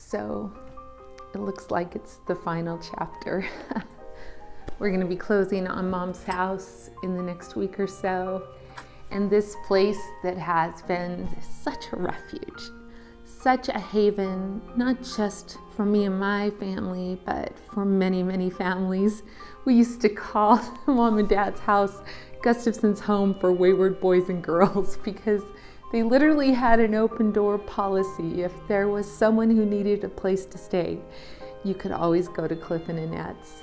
So it looks like it's the final chapter. We're going to be closing on Mom's house in the next week or so. And this place that has been such a refuge, such a haven, not just for me and my family, but for many, many families. We used to call Mom and Dad's house Gustafson's home for wayward boys and girls, because they literally had an open door policy. If there was someone who needed a place to stay, you could always go to Cliff and Annette's.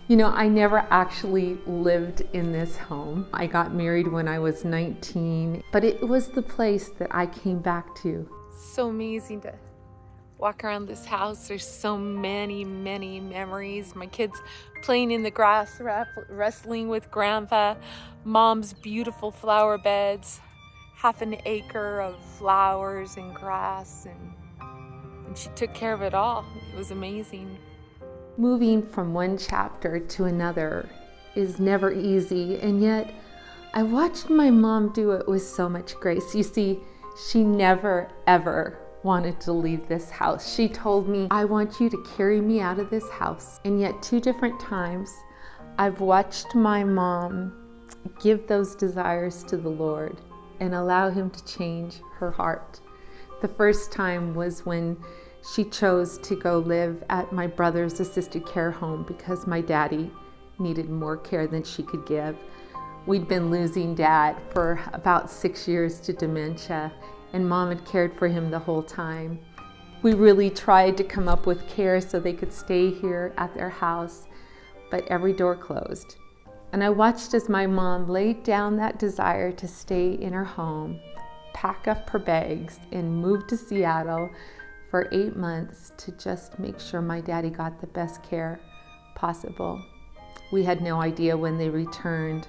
You know, I never actually lived in this home. I got married when I was 19, but it was the place that I came back to. So amazing to walk around this house. There's so many, many memories. My kids playing in the grass, wrestling with Grandpa, Mom's beautiful flower beds, half an acre of flowers and grass, and she took care of it all. It was amazing. Moving from one chapter to another is never easy, and yet I watched my mom do it with so much grace. You see, she never, ever wanted to leave this house. She told me, I want you to carry me out of this house. And yet 2 different times, I've watched my mom give those desires to the Lord and allow Him to change her heart. The first time was when she chose to go live at my brother's assisted care home because my daddy needed more care than she could give. We'd been losing Dad for about 6 years to dementia, and Mom had cared for him the whole time. We really tried to come up with care so they could stay here at their house, but every door closed. And I watched as my mom laid down that desire to stay in her home, pack up her bags, and move to Seattle for 8 months to just make sure my daddy got the best care possible. We had no idea when they returned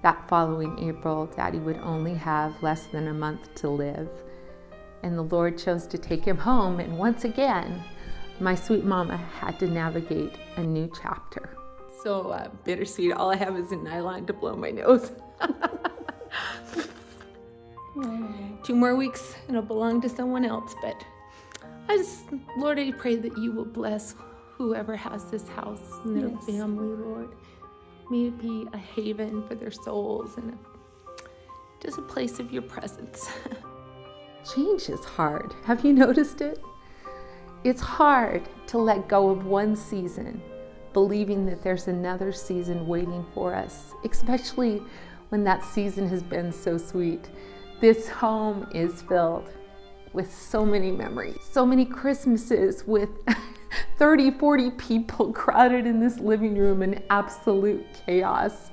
that following April, Daddy would only have less than a month to live. And the Lord chose to take him home, and once again, my sweet mama had to navigate a new chapter. So bittersweet, all I have is a nylon to blow my nose. 2 more weeks and it'll belong to someone else, but Lord, I pray that you will bless whoever has this house and their family, Lord. May it be a haven for their souls and just a place of your presence. Change is hard. Have you noticed it? It's hard to let go of one season, believing that there's another season waiting for us, especially when that season has been so sweet. This home is filled with so many memories, so many Christmases with 30, 40 people crowded in this living room in absolute chaos,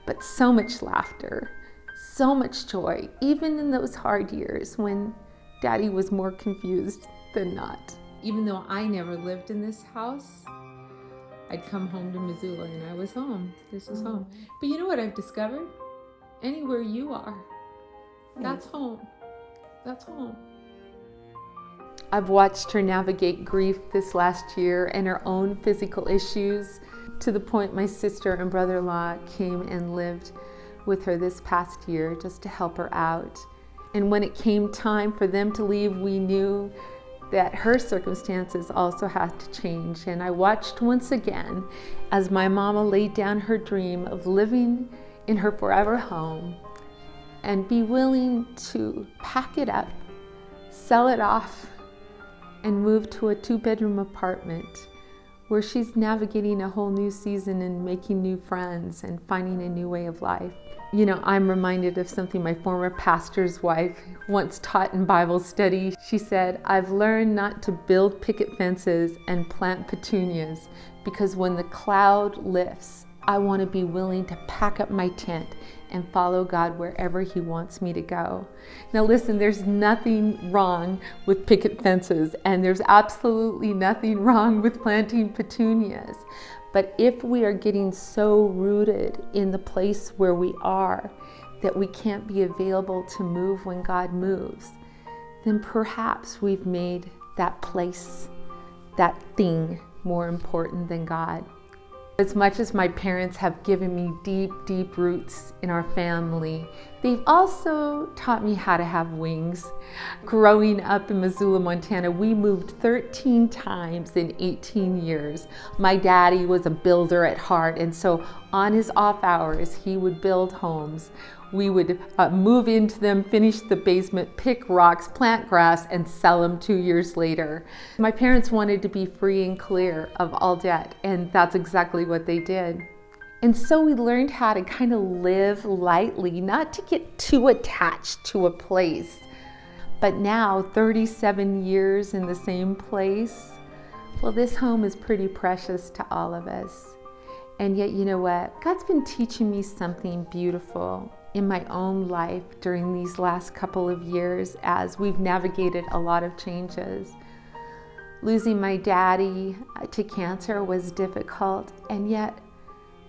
but so much laughter, so much joy, even in those hard years when Daddy was more confused than not. Even though I never lived in this house, I'd come home to Missoula and I was home. This was home. But you know what I've discovered? Anywhere you are, that's home. That's home. I've watched her navigate grief this last year and her own physical issues, to the point my sister and brother-in-law came and lived with her this past year just to help her out. And when it came time for them to leave, we knew that her circumstances also had to change. And I watched once again as my mama laid down her dream of living in her forever home and be willing to pack it up, sell it off, and move to a 2-bedroom apartment where she's navigating a whole new season and making new friends and finding a new way of life. You know, I'm reminded of something my former pastor's wife once taught in Bible study. She said, I've learned not to build picket fences and plant petunias because when the cloud lifts, I want to be willing to pack up my tent and follow God wherever He wants me to go. Now listen, there's nothing wrong with picket fences, and there's absolutely nothing wrong with planting petunias. But if we are getting so rooted in the place where we are that we can't be available to move when God moves, then perhaps we've made that place, that thing, more important than God. As much as my parents have given me deep, deep roots in our family, they've also taught me how to have wings. Growing up in Missoula, Montana, we moved 13 times in 18 years. My daddy was a builder at heart, and so on his off hours, he would build homes. We would move into them, finish the basement, pick rocks, plant grass, and sell them 2 years later. My parents wanted to be free and clear of all debt, and that's exactly what they did. And so we learned how to kind of live lightly, not to get too attached to a place. But now, 37 years in the same place, well, this home is pretty precious to all of us. And yet, you know what? God's been teaching me something beautiful in my own life during these last couple of years as we've navigated a lot of changes. Losing my daddy to cancer was difficult, and yet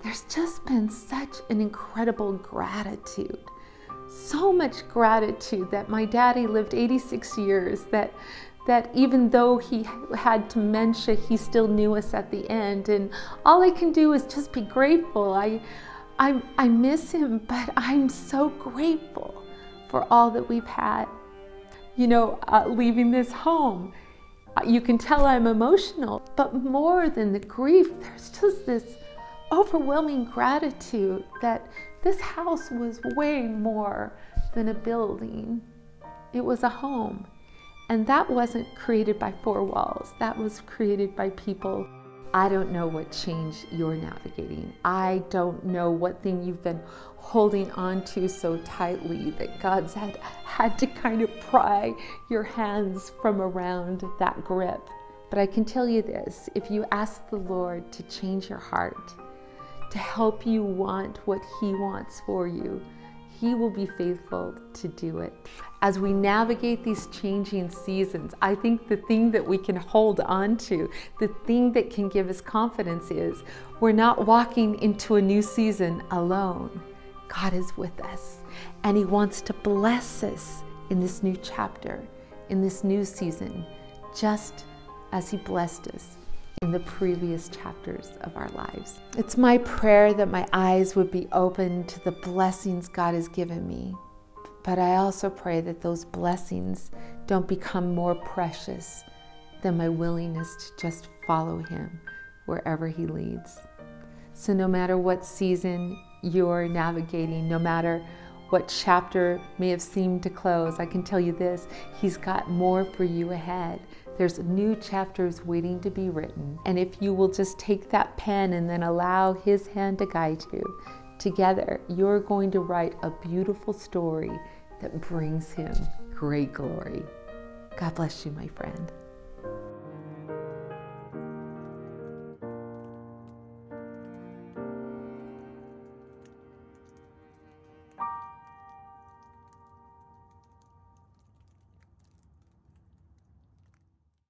there's just been such an incredible gratitude. So much gratitude that my daddy lived 86 years, that even though he had dementia, he still knew us at the end. And all I can do is just be grateful. I miss him, but I'm so grateful for all that we've had. You know, leaving this home, you can tell I'm emotional, but more than the grief, there's just this overwhelming gratitude that this house was way more than a building. It was a home. And that wasn't created by four walls. That was created by people. I don't know what change you're navigating. I don't know what thing you've been holding on to so tightly that God's had to kind of pry your hands from around that grip. But I can tell you this, if you ask the Lord to change your heart, to help you want what He wants for you, He will be faithful to do it. As we navigate these changing seasons, I think the thing that we can hold on to, the thing that can give us confidence is we're not walking into a new season alone. God is with us, and He wants to bless us in this new chapter, in this new season, just as He blessed us in the previous chapters of our lives. It's my prayer that my eyes would be open to the blessings God has given me. But I also pray that those blessings don't become more precious than my willingness to just follow Him wherever He leads. So no matter what season you're navigating, no matter what chapter may have seemed to close, I can tell you this, He's got more for you ahead. There's new chapters waiting to be written. And if you will just take that pen and then allow His hand to guide you, together, you're going to write a beautiful story that brings Him great glory. God bless you, my friend.